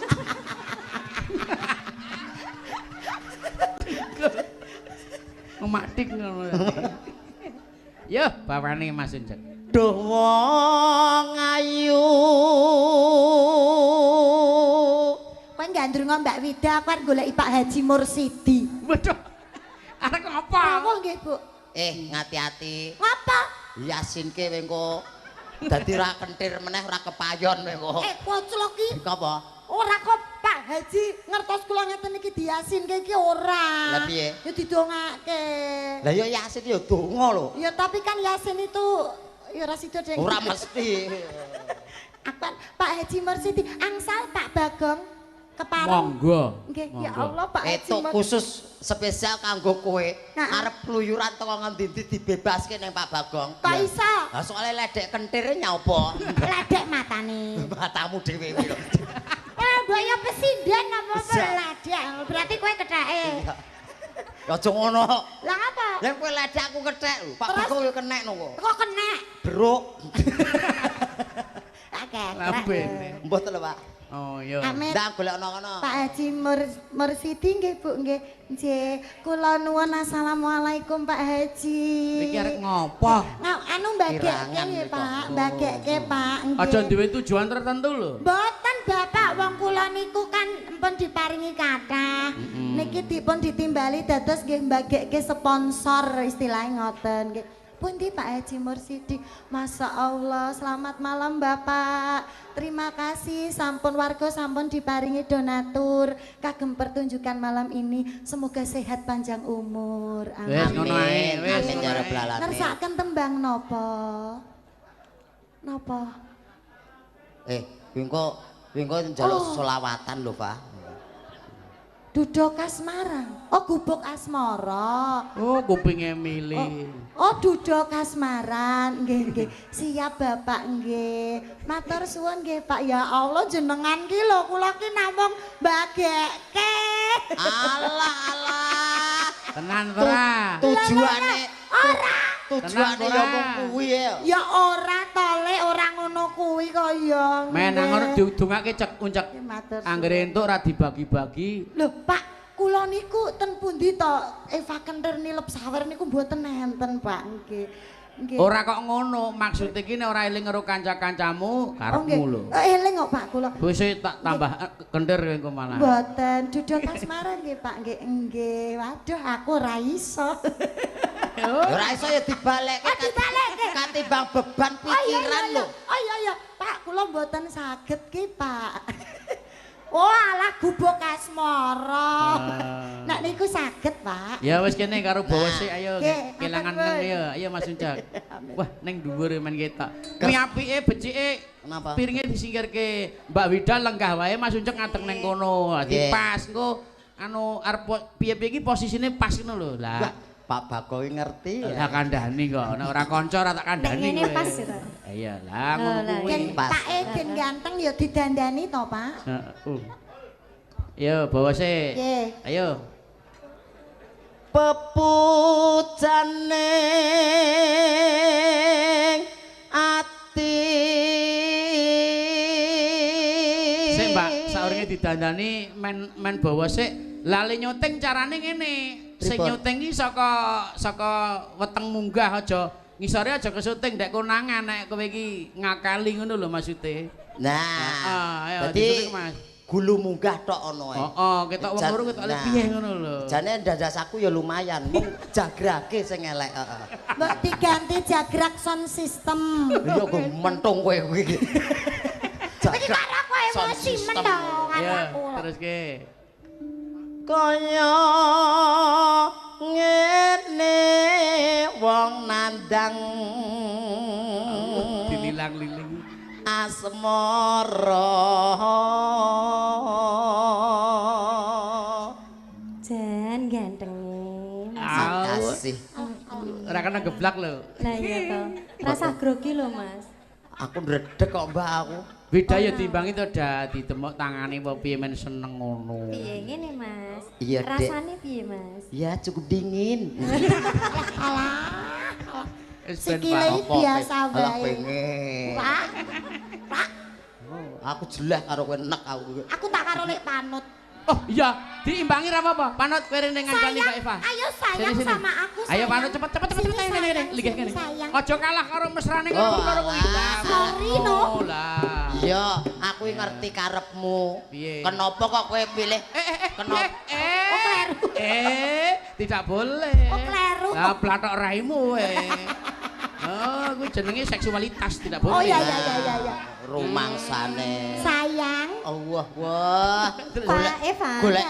[SPEAKER 1] Ngematik ngono. Yo, bapane Mas Uncek.
[SPEAKER 4] Duh wong ayu.
[SPEAKER 3] Kowe gandrung Mbak Wida aku arep goleki Pak Haji Mursidi.
[SPEAKER 1] Waduh. Arek apa?
[SPEAKER 3] Apa nggih, Bu?
[SPEAKER 4] Ngati-ati.
[SPEAKER 3] Ngapa?
[SPEAKER 4] Yasinke wengko dadi ra kentir meneh ora kepayon wengko.
[SPEAKER 3] Poclo ki
[SPEAKER 4] Apa?
[SPEAKER 3] ora kok Pak Haji ngertos kula ngeten iki diyasinke iki ora.
[SPEAKER 4] Lah piye?
[SPEAKER 3] Ya didongake.
[SPEAKER 4] Lah ya Yasin ya donga lho.
[SPEAKER 3] Ya tapi kan Yasin itu ya ora sida deng.
[SPEAKER 4] Ora mesti.
[SPEAKER 3] Apa Pak Haji Mursidi angsal Pak Bagong kepareng.
[SPEAKER 1] Monggo.
[SPEAKER 3] Nggih, ya
[SPEAKER 1] Monggo.
[SPEAKER 3] Allah Pak Haji
[SPEAKER 4] Itu khusus spesial kanggo kowe.
[SPEAKER 3] Nah.
[SPEAKER 4] Arep pluyuran teko ngendi-endi dibebaske ning Pak Bagong.
[SPEAKER 3] Kok iso?
[SPEAKER 4] Lah soalé ledek kentir nyapa?
[SPEAKER 3] Ledek matane.
[SPEAKER 4] Matamu dhewe kuwi lho.
[SPEAKER 3] Mbok ya pesinden apa ledek? Berarti kowe ketheke.
[SPEAKER 4] Ya aja ngono.
[SPEAKER 3] Lah apa?
[SPEAKER 4] Lah kowe ledek aku kethek lho. Pak Bagong yo kenek nopo.
[SPEAKER 3] Kok kena?
[SPEAKER 4] Bruk.
[SPEAKER 3] Oke.
[SPEAKER 1] Lambene.
[SPEAKER 4] Mboten lho, Pak.
[SPEAKER 1] Oh iya.
[SPEAKER 3] Amit.
[SPEAKER 4] Ndak golek kono.
[SPEAKER 3] Pak Haji Mursidi nggih Bu nggih. Nggih, kula nuwun assalamualaikum Pak Haji.
[SPEAKER 1] Iki arek ngopo?
[SPEAKER 3] Anu mbagekke
[SPEAKER 4] Kirangan
[SPEAKER 3] nggih
[SPEAKER 4] nika.
[SPEAKER 3] Pak, mbagekke Pak nggih.
[SPEAKER 1] Aja duwe tujuan tertentu lho.
[SPEAKER 3] Mboten Bapak, wong kula niku kan empun diparingi kathah. Niki dipun ditimbali dados nggih mbagekke sponsor istilahnya ngoten nggih. Pundi Pak Haji Mursidi? Masya Allah, selamat malam Bapak. Terima kasih sampun warga sampun diparingi donatur kagem pertunjukan malam ini. Semoga sehat panjang umur.
[SPEAKER 1] Wis ngono ae, wis
[SPEAKER 4] Amin ya
[SPEAKER 1] ngono
[SPEAKER 4] rabbal
[SPEAKER 1] ae.
[SPEAKER 4] alamin.
[SPEAKER 3] Ngersakaken tembang napa? Napa?
[SPEAKER 4] Wingko njaluk selawatan lho, Pak.
[SPEAKER 3] Duduk Asmarang. Oh, gubuk asmara.
[SPEAKER 1] Oh, kupinge milih.
[SPEAKER 3] Oh, duduk kasmaran. Nggih, nggih. Siap Bapak nggih. Matur suwun nggih, Pak. Ya Allah jenengan ki lho kula ki namung mbagekke.
[SPEAKER 4] Alah.
[SPEAKER 1] Tenan ora?
[SPEAKER 4] Tujuane
[SPEAKER 3] Ora.
[SPEAKER 4] Tujuane ya mung kuwi ya.
[SPEAKER 3] Ya ora tole, ora ngono kuwi kaya.
[SPEAKER 1] Men nang ngono diudungake cek uncek.
[SPEAKER 3] Matur suwun.
[SPEAKER 1] Anggere entuk ora dibagi-bagi.
[SPEAKER 3] Lho, Pak, kula niku ten pundi to? Eva Kenter nilep sawer niku mboten enten, Pak. Nggih. Nggih.
[SPEAKER 1] Ora kok ngono, maksud iki nek ora eling karo kanca-kancamu, karepmu lho.
[SPEAKER 3] Eling kok Pak kula.
[SPEAKER 1] Wis tak tambah kentir engko malah.
[SPEAKER 3] Mboten, duduk kasmaran nggih, Pak. Nggih, nggih. Waduh, aku ora iso.
[SPEAKER 4] Ora iso ya dibalekke.
[SPEAKER 3] Dibalekke.
[SPEAKER 4] Katimbang beban pikiran lho.
[SPEAKER 3] Oh iya, Pak, kula mboten saged ki, Pak. Oh, alah gubuk asmara. Nek niku saged, Pak.
[SPEAKER 1] Ya wis kene karo bawa sik ayo
[SPEAKER 3] Nggih,
[SPEAKER 1] kelangan
[SPEAKER 3] matur
[SPEAKER 1] nang ya. Ayo Mas Uncak. Wah, ning dhuwur men ketok. Kuwi apike becike.
[SPEAKER 4] Kenapa?
[SPEAKER 1] Piringe disingkirke. Mbak Wida lenggah wae Mas Uncak ngadeg ning kono. Dadi
[SPEAKER 4] Nggih.
[SPEAKER 1] pas engko anu arep piye-piye iki posisine pas ngono lho. Lah
[SPEAKER 4] Pak Bagoy ngerti
[SPEAKER 1] Tak kandhani kok, nek ora kanca ora tak kandhani.
[SPEAKER 2] Nek ngene
[SPEAKER 1] kowe.
[SPEAKER 2] pas ya, Pak.
[SPEAKER 1] Iya lah ngono kuwi.
[SPEAKER 3] Gen Pak Eden ganteng ya didandani to, Pak.
[SPEAKER 1] Yo bawa sik.
[SPEAKER 3] Nggih.
[SPEAKER 1] Ayo.
[SPEAKER 4] pepujaning ati
[SPEAKER 1] Sik Mbak, saurunge didandani men bawa sik. Lali nyuting carane ngene. Sing
[SPEAKER 4] Pripun?
[SPEAKER 1] nyuting iki saka weteng munggah aja ngisore aja kesuting ndek konangan nek kowe iki ngakali ngono lho maksude.
[SPEAKER 4] nah
[SPEAKER 1] ayo
[SPEAKER 4] dadi
[SPEAKER 1] disuting Mas.
[SPEAKER 4] gulu munggah tok ana ae
[SPEAKER 1] Heeh, ketok wong loro ketok
[SPEAKER 4] Nah,
[SPEAKER 1] piye ngono lho.
[SPEAKER 4] jane ndasaku ya lumayan mung jagrake sing elek
[SPEAKER 3] Mbok diganti jagrak sound system.
[SPEAKER 4] iya kok mentung kowe kuwi
[SPEAKER 3] Iki karo aku emosi men to karo
[SPEAKER 1] Iya,
[SPEAKER 3] aku.
[SPEAKER 1] terus ke.
[SPEAKER 4] kaya ngene wong nandang
[SPEAKER 1] Dililang-liling.
[SPEAKER 4] asmara
[SPEAKER 2] Jan ganteng.
[SPEAKER 4] makasih
[SPEAKER 1] Ora kena geblak lho.
[SPEAKER 2] Lah iya to. Rasa grogi lho, Mas.
[SPEAKER 4] aku ndredeg kok mbak aku
[SPEAKER 1] Beda ya timbangi to dadi temuk tangane apa piye men seneng ngono.
[SPEAKER 2] Piye ngene, Mas?
[SPEAKER 4] Iya, Dek.
[SPEAKER 2] Rasane piye, Mas?
[SPEAKER 4] ya cukup dingin
[SPEAKER 1] Wis ben
[SPEAKER 3] Sikile
[SPEAKER 1] Pak.
[SPEAKER 3] biasa
[SPEAKER 4] Alah
[SPEAKER 3] wae.
[SPEAKER 4] pengen
[SPEAKER 3] Pak,
[SPEAKER 4] aku jelas karo kowe enek aku
[SPEAKER 3] aku tak karo lek panut.
[SPEAKER 1] Oh iya, diimbangi ra apa-apa. Panut kowe rene ngandani Mbak Eva.
[SPEAKER 3] Ayo sayang
[SPEAKER 1] Sini, sini.
[SPEAKER 3] sama aku.
[SPEAKER 1] Ayo
[SPEAKER 3] sayang.
[SPEAKER 1] panut cepet
[SPEAKER 3] Sini,
[SPEAKER 1] ngene ngene.
[SPEAKER 3] sayang,
[SPEAKER 1] Ligih
[SPEAKER 3] sini,
[SPEAKER 1] ngene.
[SPEAKER 3] sayang.
[SPEAKER 1] Aja kalah karo mesrane
[SPEAKER 4] Oh,
[SPEAKER 1] karo karo kuwi.
[SPEAKER 4] alah.
[SPEAKER 3] Sorry, no.
[SPEAKER 1] Lah.
[SPEAKER 4] iya aku ngerti karepmu
[SPEAKER 1] Piye?
[SPEAKER 4] kenapa kok kowe pilih kenapa
[SPEAKER 1] Tidak boleh.
[SPEAKER 3] Oh, kleru.
[SPEAKER 1] Lah platok raimu we. Oh, kuwi jenenge seksualitas tidak boleh.
[SPEAKER 3] Oh iya iya iya iya iya.
[SPEAKER 4] rumangsane
[SPEAKER 3] Sayang.
[SPEAKER 4] Allah wah
[SPEAKER 2] Pak Eva.
[SPEAKER 4] golek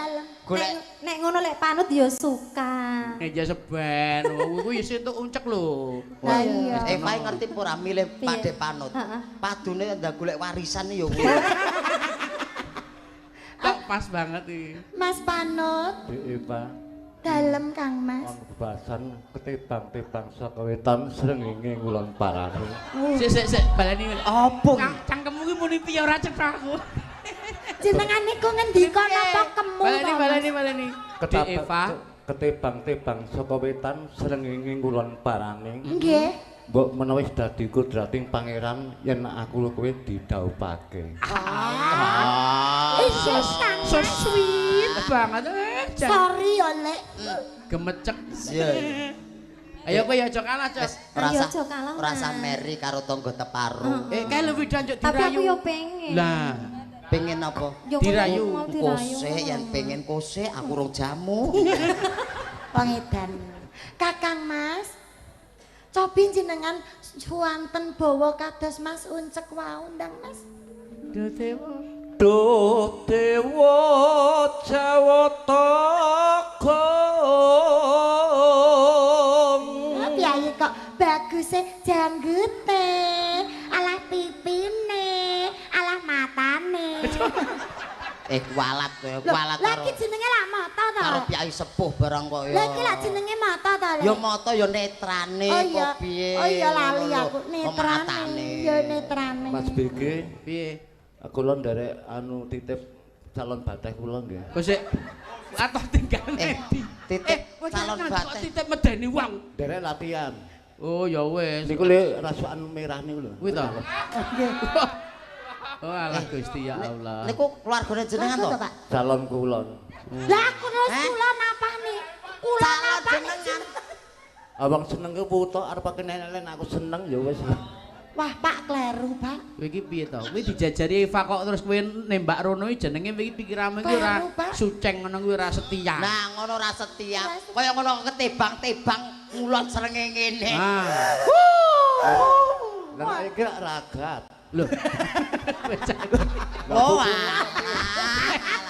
[SPEAKER 2] Nek ngono lek panut ya suka.
[SPEAKER 1] Meja seben. Kuwi wis entuk uncek lho.
[SPEAKER 3] Lah iya.
[SPEAKER 4] Eva ngerti apa ora milih
[SPEAKER 2] Piye?
[SPEAKER 4] Pakde Panut.
[SPEAKER 2] Heeh.
[SPEAKER 4] Padune ndak golek warisan ya kuwi.
[SPEAKER 1] Kok pas banget iki.
[SPEAKER 3] Mas Panut,
[SPEAKER 5] Eva
[SPEAKER 3] dalem Kang Mas.
[SPEAKER 5] on kebasan ketibang-tibang saka wetan srengenge ngulon parane.
[SPEAKER 1] Sik baleni.
[SPEAKER 4] Apa?
[SPEAKER 1] Cangkemmu ki muni piye ora cetha aku.
[SPEAKER 3] Jenengan niku ngendika napa kemu to, Mas?
[SPEAKER 1] Baleni. Di Eva.
[SPEAKER 5] Ketibang-tibang saka wetan srengenge ngulon parane.
[SPEAKER 3] Nggih.
[SPEAKER 5] Mbok menawa wis dadi kudrating pangeran yen aku kowe didhauphake.
[SPEAKER 3] Iya, Kang
[SPEAKER 1] So
[SPEAKER 3] Mas.
[SPEAKER 1] sweet banget.
[SPEAKER 3] Sorry ya, Lek.
[SPEAKER 1] Gemecek.
[SPEAKER 4] Iya.
[SPEAKER 1] Ayo kowe ya aja kalah, Cok.
[SPEAKER 4] Wis
[SPEAKER 2] Ayo,
[SPEAKER 4] rasa
[SPEAKER 2] aja kalah, Mas.
[SPEAKER 4] rasa meri karo tangga teparu.
[SPEAKER 1] Kae luwih danjuk
[SPEAKER 2] Tapi aku
[SPEAKER 1] dirayu.
[SPEAKER 2] yo pengen.
[SPEAKER 1] Lah,
[SPEAKER 4] Pengen apa?
[SPEAKER 2] Yo
[SPEAKER 1] dirayu.
[SPEAKER 2] mau dirayu.
[SPEAKER 4] Kose yen pengen kose aku rong jamu.
[SPEAKER 3] Pangedan. Kakang Mas. Cobi jenengan suwanten bawa kados Mas Uncek wau ndang Mas.
[SPEAKER 1] Dewa.
[SPEAKER 5] Duh dewa Jawata Gong.
[SPEAKER 3] Piye kok baguse janggute, alah pipine, alah matane.
[SPEAKER 4] Kualat kowe, kualat
[SPEAKER 3] Lagi
[SPEAKER 4] karo
[SPEAKER 3] jenenge lak mata to.
[SPEAKER 4] karo piyai sepuh barang kok ya.
[SPEAKER 3] Lah iki lak jenenge mata to, Lek.
[SPEAKER 4] Ya mata ya netrane
[SPEAKER 3] Oh
[SPEAKER 4] kok
[SPEAKER 3] iya.
[SPEAKER 4] piye.
[SPEAKER 3] Oh iya lali
[SPEAKER 4] ngono lho.
[SPEAKER 3] aku
[SPEAKER 4] Oh,
[SPEAKER 3] netrane.
[SPEAKER 4] matane.
[SPEAKER 3] Ya netrane.
[SPEAKER 5] Mas BG,
[SPEAKER 1] Piye?
[SPEAKER 5] aku lon nderek anu titip calon badhe kula nggih.
[SPEAKER 1] Kok sik atau tinggal ndi?
[SPEAKER 4] titip calon
[SPEAKER 1] kok
[SPEAKER 4] bateh.
[SPEAKER 1] titip medeni wong.
[SPEAKER 5] Nderek latihan.
[SPEAKER 1] Oh ya wis.
[SPEAKER 5] Niku le rasukan merah niku lho.
[SPEAKER 1] Kuwi to. Oh alah Gusti ya Allah.
[SPEAKER 4] Niku keluargane jenengan to?
[SPEAKER 3] Lagu Pak.
[SPEAKER 5] Calon kulon.
[SPEAKER 3] Lah terus kula napa nih? Kula
[SPEAKER 4] Calon
[SPEAKER 3] napa
[SPEAKER 4] jenengan.
[SPEAKER 5] Abang seneng ke puto arep kenelen aku seneng ya wis.
[SPEAKER 3] Wah, Pak kleru, Pak.
[SPEAKER 1] Kowe iki piye to? Kowe dijajari Eva kok terus kowe nembak rono iki jenenge iki pikiranmu iki ora
[SPEAKER 3] Kleru, Pak.
[SPEAKER 1] suceng ngono kuwi ora setia.
[SPEAKER 4] Nah, ngono ra setia. Kaya ngono ketibang-tibang ngulon srengenge ngene.
[SPEAKER 1] Ah.
[SPEAKER 5] Lah iki rak ragat.
[SPEAKER 1] Lho.
[SPEAKER 4] Oh,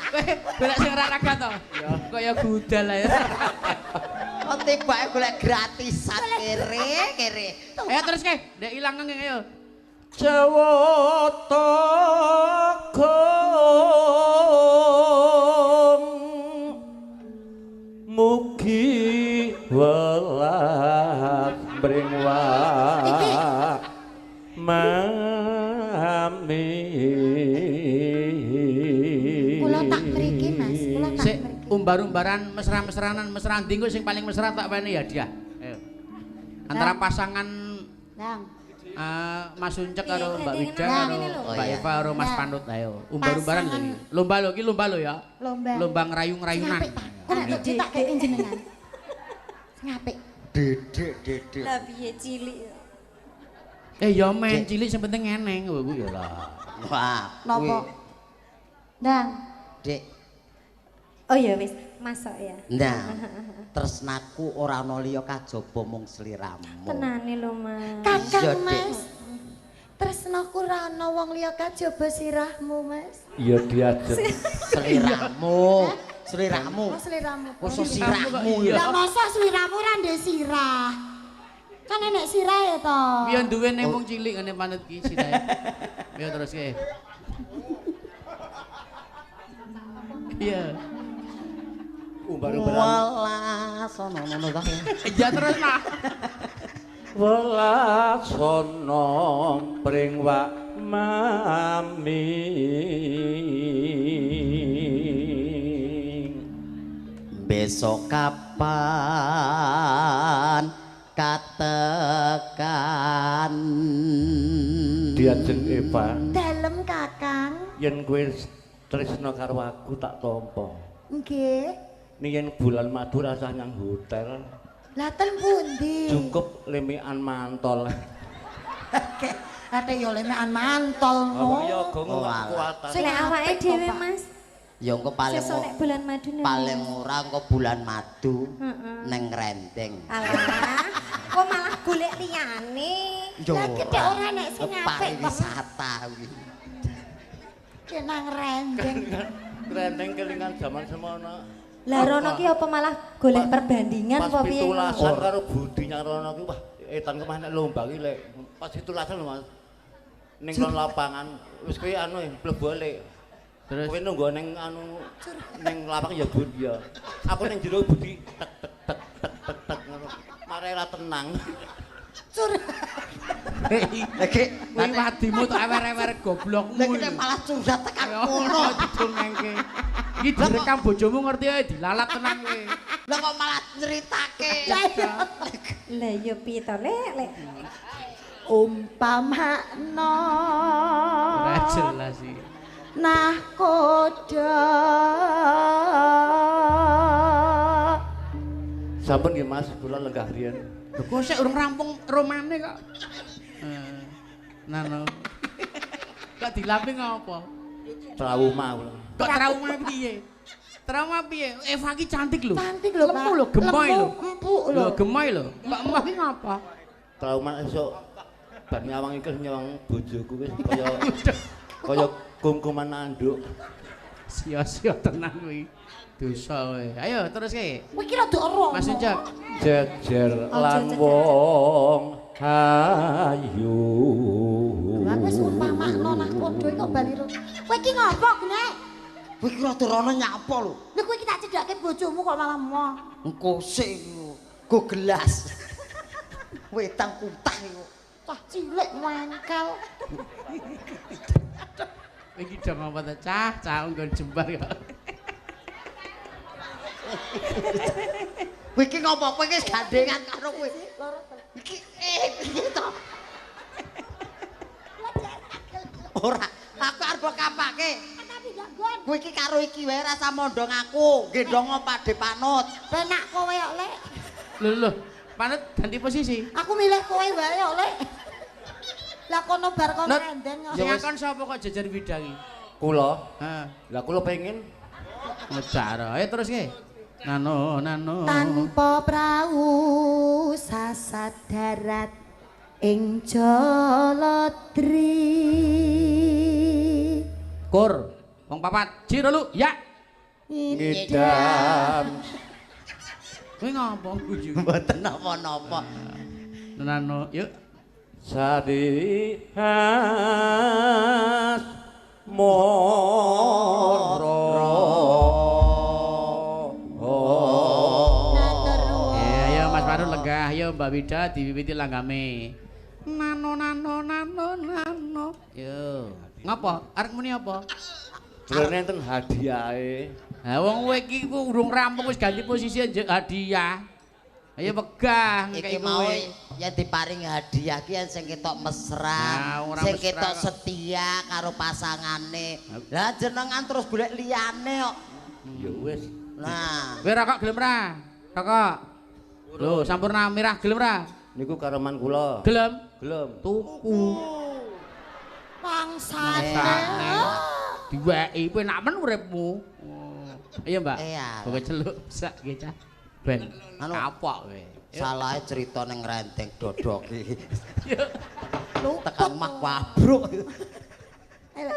[SPEAKER 1] Kowe golek sing ora ragat to? Kaya budal ae.
[SPEAKER 4] kok tibake golek gratisan kere.
[SPEAKER 1] Ayo terus ke, ndek ilang ngene ayo.
[SPEAKER 5] Jawata Gong mugi wae mami.
[SPEAKER 3] Kula tak mriki Mas, kula tak
[SPEAKER 1] Sik
[SPEAKER 3] mriki.
[SPEAKER 1] umbar-umbaran mesra-mesranan mesra ndi engko sing paling mesra tak wene ya dia. Ayo. Antara pasangan
[SPEAKER 3] Nang.
[SPEAKER 1] Mas Uncek karo Mbak Wida
[SPEAKER 2] Nah,
[SPEAKER 1] karo
[SPEAKER 2] ini lho.
[SPEAKER 1] Mbak Eva karo Mas
[SPEAKER 3] Nah.
[SPEAKER 1] Panut ayo. Umbar-umbaran
[SPEAKER 3] Pasangan.
[SPEAKER 1] iki. Lomba lho iki lomba lho ya.
[SPEAKER 3] Lomba.
[SPEAKER 1] Lomba ngerayu-ngrayunan.
[SPEAKER 3] Kok nek cetak kaya jenengan. Ngapik.
[SPEAKER 4] Dedek.
[SPEAKER 2] Lah piye cilik.
[SPEAKER 1] Ya men cilik sing penting eneng kowe ya lah.
[SPEAKER 4] Wah,
[SPEAKER 3] Napa? Ndang.
[SPEAKER 4] Dek.
[SPEAKER 2] Oh ya wis, masuk ya.
[SPEAKER 4] Nah, tresnaku ora ana liya kajaba mung sliramu.
[SPEAKER 2] Tenane lho, Mas.
[SPEAKER 4] Iya,
[SPEAKER 3] Kakang
[SPEAKER 4] Dek.
[SPEAKER 3] Mas. Tresnaku ora ana wong liya kajaba sirahmu, Mas.
[SPEAKER 5] Ya diajak.
[SPEAKER 4] Sliramu. Sliramu.
[SPEAKER 3] Oh, sliramu.
[SPEAKER 4] Khusus sirahmu ya.
[SPEAKER 3] Lah masa sliramu ora ndek sirah? Kan enek sirah ya to.
[SPEAKER 1] Piye duwe ning mung cilik ngene Panut ki sirahe. Ya terus ke. Iya.
[SPEAKER 5] Umbar-umbaran.
[SPEAKER 4] Walah, sono ngono ta.
[SPEAKER 1] Ya terus Mas.
[SPEAKER 5] Welasono pring wak mami.
[SPEAKER 4] Besok kapan katekan
[SPEAKER 5] Diajeng Eva,
[SPEAKER 3] Dalem Kakang.
[SPEAKER 5] yen kowe tresna karo aku tak tampa.
[SPEAKER 3] Nggih.
[SPEAKER 5] Ning yen bulan madu rasah nyang hotel,
[SPEAKER 3] Lah ten pundi?
[SPEAKER 5] cukup lemikan mantol.
[SPEAKER 3] Ate yo lemekan mantol
[SPEAKER 5] Apa ya
[SPEAKER 3] no.
[SPEAKER 5] go ngomong
[SPEAKER 4] Oh,
[SPEAKER 5] kekuatan.
[SPEAKER 3] Sing
[SPEAKER 2] Lek awake
[SPEAKER 3] apik
[SPEAKER 2] dhewe,
[SPEAKER 3] kok, Pak.
[SPEAKER 2] Mas.
[SPEAKER 4] ya engko paling
[SPEAKER 2] Sesuk nek bulan madu nek.
[SPEAKER 4] paling ora engko bulan madu
[SPEAKER 2] Heeh.
[SPEAKER 4] neng rendeng.
[SPEAKER 2] Alah, kok malah golek liyane.
[SPEAKER 3] Lah gede ora nek sing apik kok.
[SPEAKER 4] Pariwisata kuwi.
[SPEAKER 3] Ki nang rendeng.
[SPEAKER 5] Renteng kelingan zaman semono.
[SPEAKER 2] Lah Rono ki apa malah golek perbandingan
[SPEAKER 5] Pas
[SPEAKER 2] apa piye?
[SPEAKER 5] pitulasan karo budinya Rono ki wah etan kemah nek lomba ki lek pas pitulasan lho Mas. Ning kon lapangan wis kowe anu mlebu lek.
[SPEAKER 1] Terus
[SPEAKER 5] Kowe nunggu ning anu ning lapang ya budi ya. Aku ning jero budi tek tek tek tek tek tek ngono. Mare ra tenang.
[SPEAKER 3] Cur.
[SPEAKER 4] Lagi
[SPEAKER 1] kuwi wadimu tok ewer-ewer goblokmu.
[SPEAKER 4] lagi nek malah curhat tekan kono.
[SPEAKER 1] Didongengke. Iki direkam bojomu ngerti ae dilalap tenan kowe.
[SPEAKER 4] Lah kok malah nyeritake.
[SPEAKER 2] Lah ya piye to, Lek?
[SPEAKER 3] Umpamana
[SPEAKER 1] Ora jelas iki.
[SPEAKER 3] nahkoda.
[SPEAKER 5] Sampun nggih Mas, kula lenggah riyen.
[SPEAKER 1] Lho kok sik urung rampung romane kok. Nano. Kok dilapi ngopo?
[SPEAKER 5] Trauma kula.
[SPEAKER 1] Kok trauma piye? Trauma piye? Eva ki cantik lho.
[SPEAKER 3] Cantik lho, Pak.
[SPEAKER 1] Lemu lho, gemoy lho.
[SPEAKER 3] Empuk lho.
[SPEAKER 1] Lho gemoy lho. Kok emah ki ngapa?
[SPEAKER 5] Trauma esuk bar nyawang iki nyawang bojoku wis kaya kungkuman anduk.
[SPEAKER 1] Sia-sia tenan kuwi. Dosa kowe. Ayo terus ke.
[SPEAKER 3] Kowe kira do ero.
[SPEAKER 1] Mas Uncak.
[SPEAKER 5] Jejer lan wong ayu.
[SPEAKER 3] Lah wis umpamakno nahkoda kok bali ro. Kowe iki ngopo, Nek?
[SPEAKER 4] Kowe kira durana nyapa lho.
[SPEAKER 3] Lha kowe iki tak cedhake bojomu kok malah moh.
[SPEAKER 4] Engko sik go gelas. Wetang kutah iku.
[SPEAKER 3] Cah cilik mangkel.
[SPEAKER 1] Iki do ngopo ta cah? Cah nggon jembar kok.
[SPEAKER 4] Kowe iki ngopo? Kowe iki gandengan karo kowe. Iki piye to? Ora, aku arep kapake.
[SPEAKER 3] Tapi gak gon.
[SPEAKER 4] Kowe iki karo iki wae rasa mondong aku, gendong Pakde Panut.
[SPEAKER 3] Penak kowe kok, Lek.
[SPEAKER 1] Lho, Panut ganti posisi.
[SPEAKER 3] Aku milih kowe wae kok, Lek. Lah kono bar kono
[SPEAKER 1] Nut.
[SPEAKER 3] rendeng.
[SPEAKER 1] Sing akon sapa kok jajar widangi?
[SPEAKER 5] Kula,
[SPEAKER 1] Heeh.
[SPEAKER 5] lah kula pengen
[SPEAKER 1] Ngejar. Ayo terus ke. Nano.
[SPEAKER 3] Tanpa prau sasat darat ing Jaladri.
[SPEAKER 1] Kur. Wong papat. Ji lu. Ya.
[SPEAKER 5] ngidam.
[SPEAKER 1] Kowe ngopo guyu?
[SPEAKER 4] Mboten napa-napa.
[SPEAKER 1] Nano, yuk.
[SPEAKER 5] Sadi has moro.
[SPEAKER 1] Ayo Mas Farul lenggah, ayo Mbak Wida diwiwiti langgame. Nano. Yo. Ngapa? Arek muni apa?
[SPEAKER 5] Jurane enten hadiahe.
[SPEAKER 1] Ha wong kowe iki ku urung rampung wis ganti posisi njek hadiah. Ayo wegah
[SPEAKER 4] Iki
[SPEAKER 1] ngekeki
[SPEAKER 4] mau
[SPEAKER 1] kowe.
[SPEAKER 4] ya diparingi hadiah ki yen sing ketok mesra,
[SPEAKER 1] Nah, ora
[SPEAKER 4] sing
[SPEAKER 1] mesra
[SPEAKER 4] ketok
[SPEAKER 1] kok.
[SPEAKER 4] setia karo pasangane. Lah jenengan terus golek liyane kok.
[SPEAKER 5] Ya wis.
[SPEAKER 4] Nah,
[SPEAKER 1] Kowe rokok gelem ra? Rokok. Lho, sampurna mirah gelem ra?
[SPEAKER 5] Niku kareman kula.
[SPEAKER 1] Gelem.
[SPEAKER 5] Gelem.
[SPEAKER 1] Tuku.
[SPEAKER 3] Pangsane.
[SPEAKER 1] Diweki kowe nak men uripmu. Iya, Mbak.
[SPEAKER 4] Iya.
[SPEAKER 1] Kowe celuk sak nggih, Cah. Ben.
[SPEAKER 4] Anu.
[SPEAKER 1] Kapok kowe.
[SPEAKER 4] salahe cerita ning renteng dodok iki.
[SPEAKER 1] Yo.
[SPEAKER 4] Tekan mak wabruk.
[SPEAKER 3] Ayo.